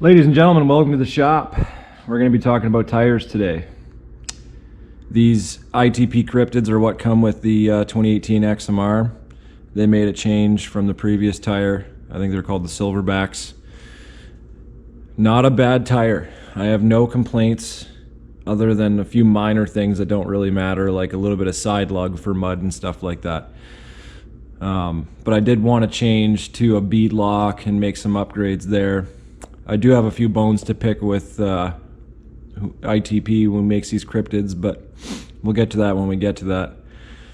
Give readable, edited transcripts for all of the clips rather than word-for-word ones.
Ladies and gentlemen, welcome to the shop. We're going to be talking about tires today. These ITP cryptids are what come with the 2018 XMR. They made a change from the previous tire. I think they're called the Silverbacks. Not a bad tire. I have no complaints other than a few minor things that don't really matter, like a little bit of side lug for mud and stuff like that. But I did want to change to a bead lock and make some upgrades there. I do have a few bones to pick with ITP when makes these cryptids, but we'll get to that when we get to that.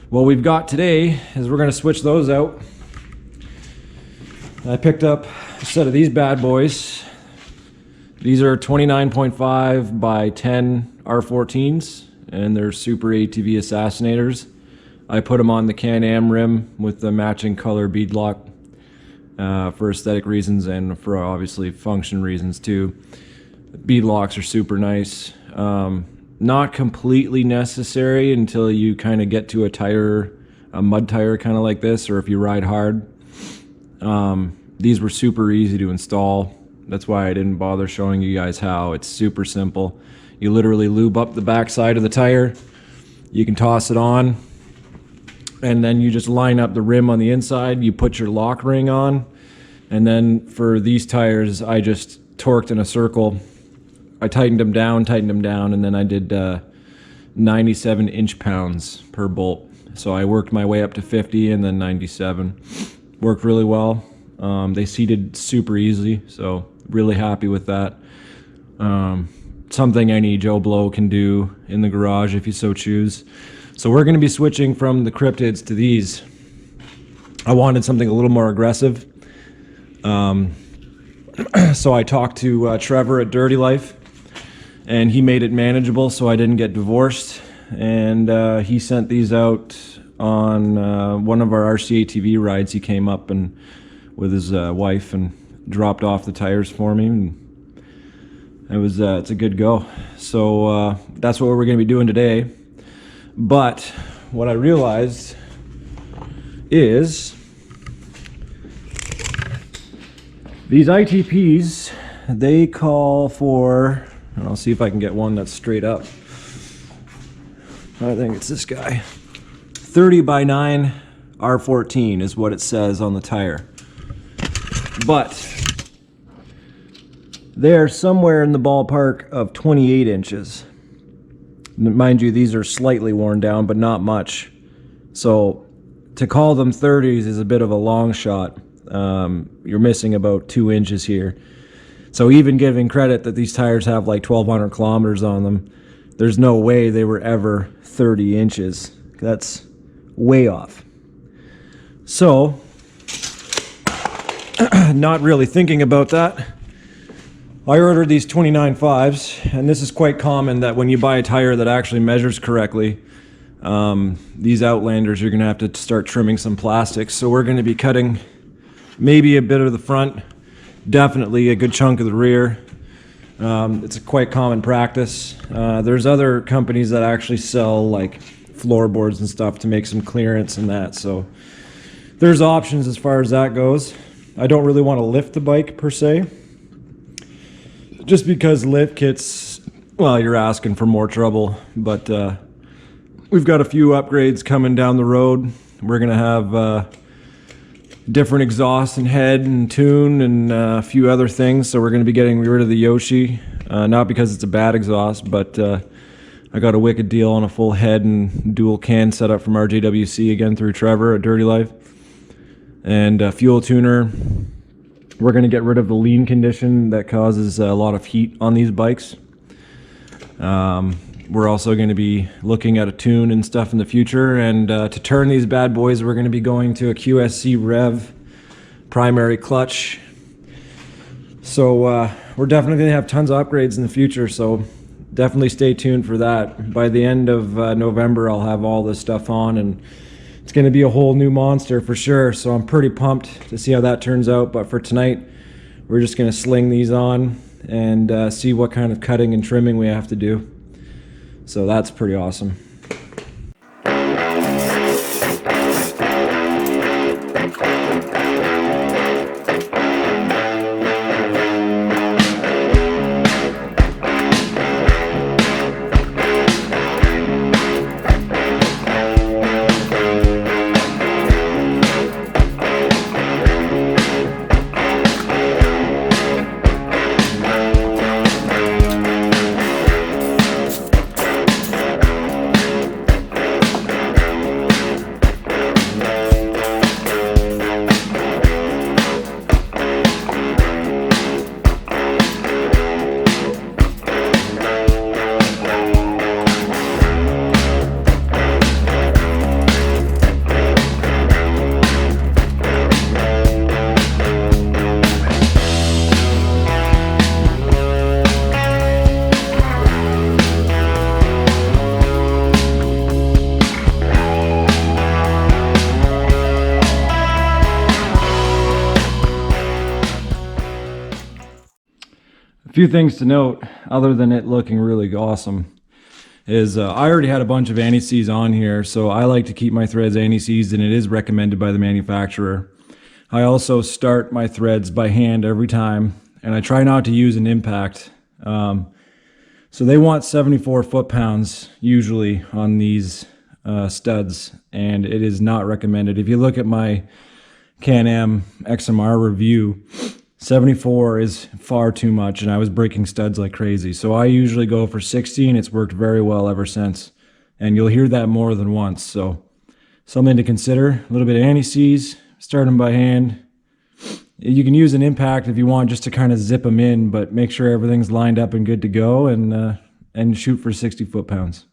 What we've got today is we're going to switch those out. I picked up a set of these bad boys. These are 29.5 by 10 R14s, and they're super ATV Assassinators. I put them on the Can-Am rim with the matching color bead lock for aesthetic reasons and for obviously function reasons too. Bead locks are super nice. Not completely necessary until you kind of get to a tire, a mud tire kind of like this, or if you ride hard. These were super easy to install. That's why I didn't bother showing you guys how. It's super simple. You literally lube up the back side of the tire. You can toss it on, and then you just line up the rim on the inside. You put your lock ring on, and then for these tires, I just torqued in a circle. I tightened them down, and then I did 97 inch-pounds per bolt. So I worked my way up to 50 and then 97. Worked really well. They seated super easy, so really happy with that. Something any Joe Blow can do in the garage if you so choose. So we're going to be switching from the cryptids to these. I wanted something a little more aggressive. So I talked to Trevor at Dirty Life, and he made it manageable so I didn't get divorced. And he sent these out on one of our RCATV rides. He came up and with his wife and dropped off the tires for me, and it was it's a good go. So that's what we're going to be doing today. But what I realized is these ITPs, they call for, and I'll see if I can get one that's straight up. I think it's this guy. 30 by 9 R14 is what it says on the tire. But they're somewhere in the ballpark of 28 inches. Mind you, these are slightly worn down, but not much. So to call them 30s is a bit of a long shot. You're missing about 2 inches here. So even giving credit that these tires have like 1,200 kilometers on them, there's no way they were ever 30 inches. That's way off. So, not really thinking about that, I ordered these 29.5s, and this is quite common that when you buy a tire that actually measures correctly, these Outlanders, you're going to have to start trimming some plastics. So we're going to be cutting maybe a bit of the front, definitely a good chunk of the rear. It's a quite common practice. There's other companies that actually sell like floorboards and stuff to make some clearance and that, so there's options as far as that goes. I don't really want to lift the bike per se, just because lift kits, well, you're asking for more trouble. But we've got a few upgrades coming down the road. We're gonna have different exhaust and head and tune and a few other things. So we're going to be getting rid of the Yoshi, not because it's a bad exhaust, but I got a wicked deal on a full head and dual can setup from RJWC again through Trevor at Dirty Life. And a fuel tuner. We're going to get rid of the lean condition that causes a lot of heat on these bikes. We're also going to be looking at a tune and stuff in the future, and to turn these bad boys, we're going to be going to a QSC Rev primary clutch. So we're definitely going to have tons of upgrades in the future, so definitely stay tuned for that. By the end of November, I'll have all this stuff on, and it's going to be a whole new monster for sure. So I'm pretty pumped to see how that turns out. But for tonight, we're just going to sling these on and see what kind of cutting and trimming we have to do. So that's pretty awesome. few things to note, other than it looking really awesome, is I already had a bunch of anti-seize on here, so I like to keep my threads anti-seized, and it is recommended by the manufacturer. I also start my threads by hand every time, and I try not to use an impact. So they want 74 foot-pounds usually on these studs, and it is not recommended. If you look at my Am XMR review, 74 is far too much, and I was breaking studs like crazy. So I usually go for 60, and it's worked very well ever since. And you'll hear that more than once. So something to consider. A little bit of anti-seize, start them by hand. You can use an impact if you want, just to kind of zip them in, but make sure everything's lined up and good to go, and shoot for 60 foot-pounds.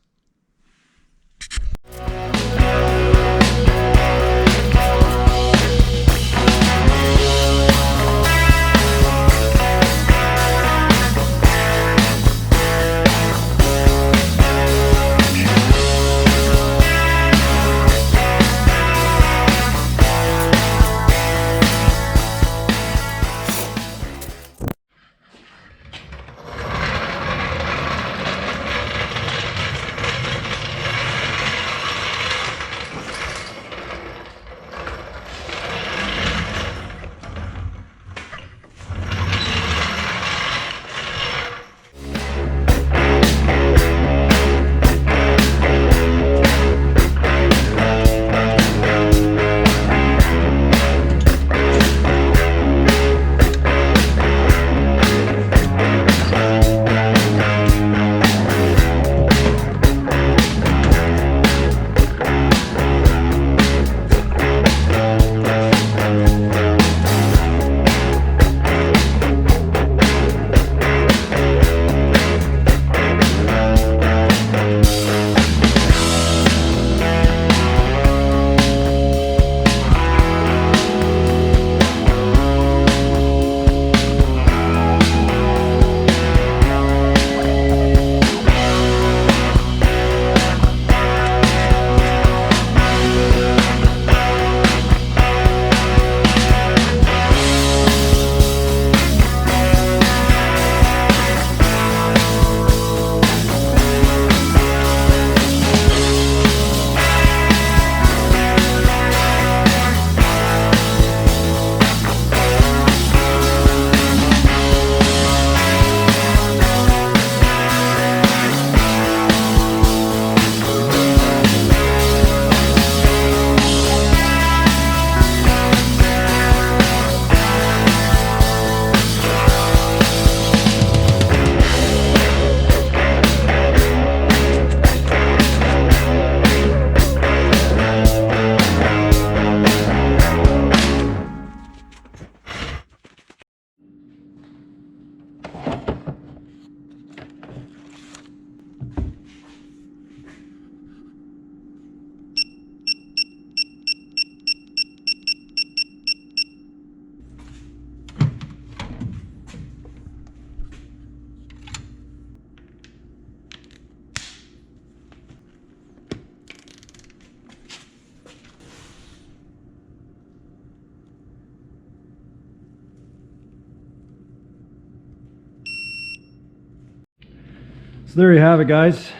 So there you have it, guys.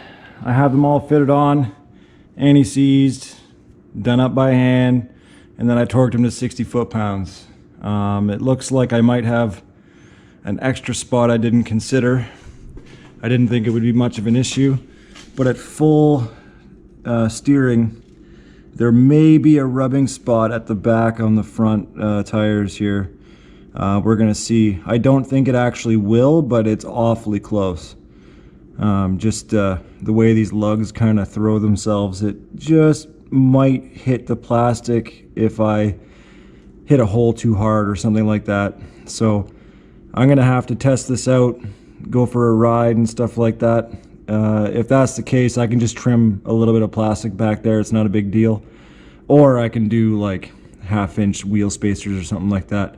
I have them all fitted on, anti-seized, done up by hand, and then I torqued them to 60 foot-pounds. It looks like I might have an extra spot I didn't consider. I didn't think it would be much of an issue, but at full steering, there may be a rubbing spot at the back on the front tires here. We're gonna see. I don't think it actually will, but it's awfully close. Just the way these lugs kind of throw themselves, it just might hit the plastic if I hit a hole too hard or something like that. So I'm gonna have to test this out, go for a ride and stuff like that. If that's the case, I can just trim a little bit of plastic back there. It's not a big deal. Or I can do like 1/2-inch wheel spacers or something like that.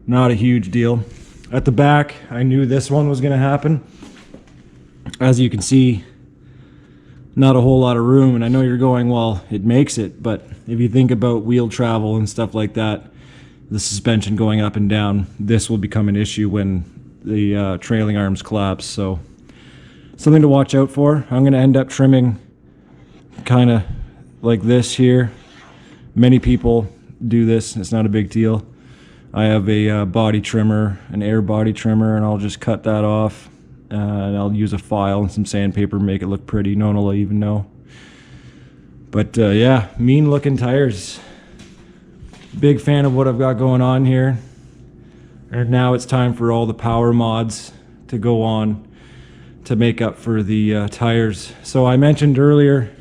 Not a huge deal. At the back, I knew this one was gonna happen. As you can see, not a whole lot of room, and I know you're going, well, it makes it, but if you think about wheel travel and stuff like that, the suspension going up and down, this will become an issue when the trailing arms collapse. So something to watch out for. I'm going to end up trimming kind of like this here. Many people do this. It's not a big deal. I have a body trimmer, an air body trimmer, and I'll just cut that off. And I'll use a file and some sandpaper, make it look pretty. No one will even know. But yeah, mean looking tires. Big fan of what I've got going on here. And now it's time for all the power mods to go on to make up for the tires. So I mentioned earlier,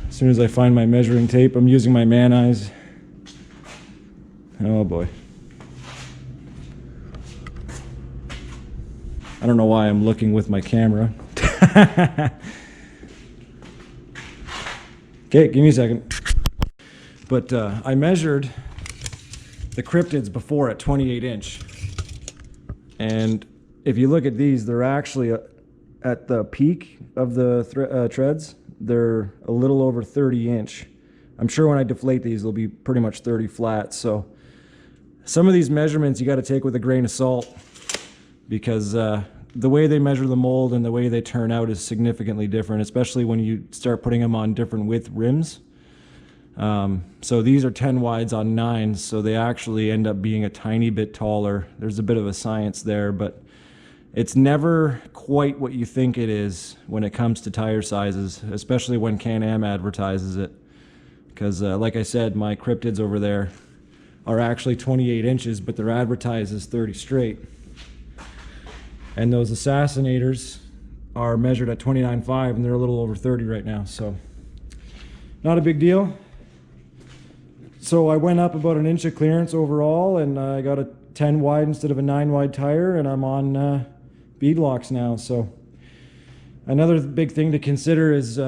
as soon as I find my measuring tape, I'm using my man eyes. Oh boy. I don't know why I'm looking with my camera. Okay, give me a second. But I measured the cryptids before at 28 inch. And if you look at these, they're actually at the peak of the treads, they're a little over 30 inch. I'm sure when I deflate these, they'll be pretty much 30 flat. So some of these measurements you got to take with a grain of salt, because the way they measure the mold and the way they turn out is significantly different, especially when you start putting them on different width rims. So these are 10 wides on 9s, so they actually end up being a tiny bit taller. There's a bit of a science there, but it's never quite what you think it is when it comes to tire sizes, especially when Can-Am advertises it. Because like I said, my cryptids over there are actually 28 inches, but they're advertised as 30 straight. And those Assassinators are measured at 29.5, and they're a little over 30 right now, so not a big deal. So I went up about an inch of clearance overall, and I got a 10 wide instead of a 9 wide tire, and I'm on bead locks now. So another big thing to consider is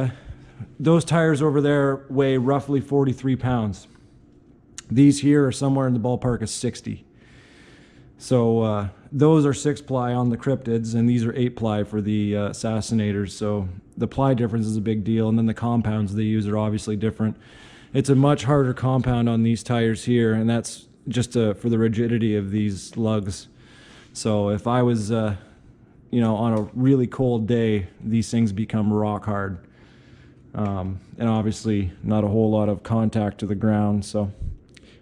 those tires over there weigh roughly 43 pounds. These here are somewhere in the ballpark of 60. So those are 6-ply on the cryptids, and these are 8-ply for the Assassinators. So the ply difference is a big deal, and then the compounds they use are obviously different. It's a much harder compound on these tires here, and that's just for the rigidity of these lugs. So if I was, you know, on a really cold day, these things become rock hard. And obviously not a whole lot of contact to the ground. So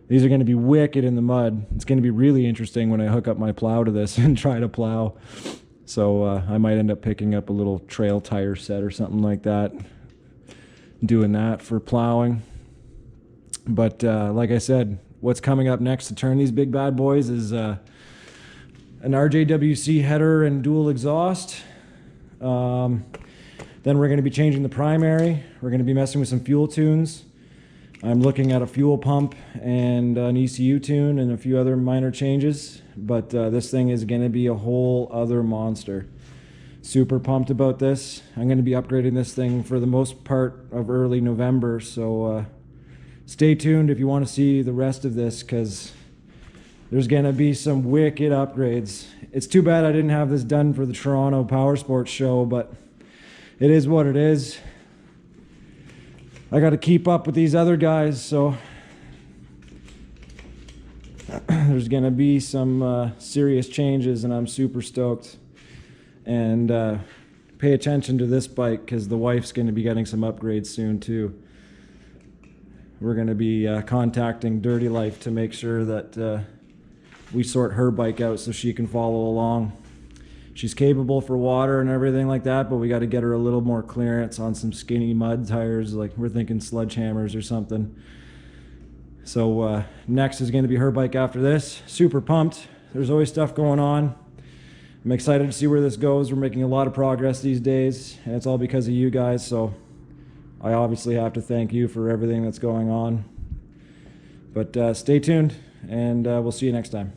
these are going to be wicked in the mud. It's going to be really interesting when I hook up my plow to this and try to plow. So I might end up picking up a little trail tire set or something like that, doing that for plowing. But like I said, what's coming up next to turn these big bad boys is an RJWC header and dual exhaust. Then we're going to be changing the primary. We're going to be messing with some fuel tunes. I'm looking at a fuel pump and an ECU tune and a few other minor changes. But this thing is going to be a whole other monster. Super pumped about this. I'm going to be upgrading this thing for the most part of early November. So stay tuned if you want to see the rest of this, because there's going to be some wicked upgrades. It's too bad I didn't have this done for the Toronto Power Sports show, but it is what it is. I got to keep up with these other guys, so there's going to be some serious changes, and I'm super stoked. And pay attention to this bike, because the wife's going to be getting some upgrades soon too. We're going to be contacting Dirty Life to make sure that we sort her bike out so she can follow along. She's capable for water and everything like that, but we got to get her a little more clearance on some skinny mud tires, like we're thinking sledgehammers or something. So next is going to be her bike after this. Super pumped. There's always stuff going on. I'm excited to see where this goes. We're making a lot of progress these days, and it's all because of you guys, so I obviously have to thank you for everything that's going on. But stay tuned, and we'll see you next time.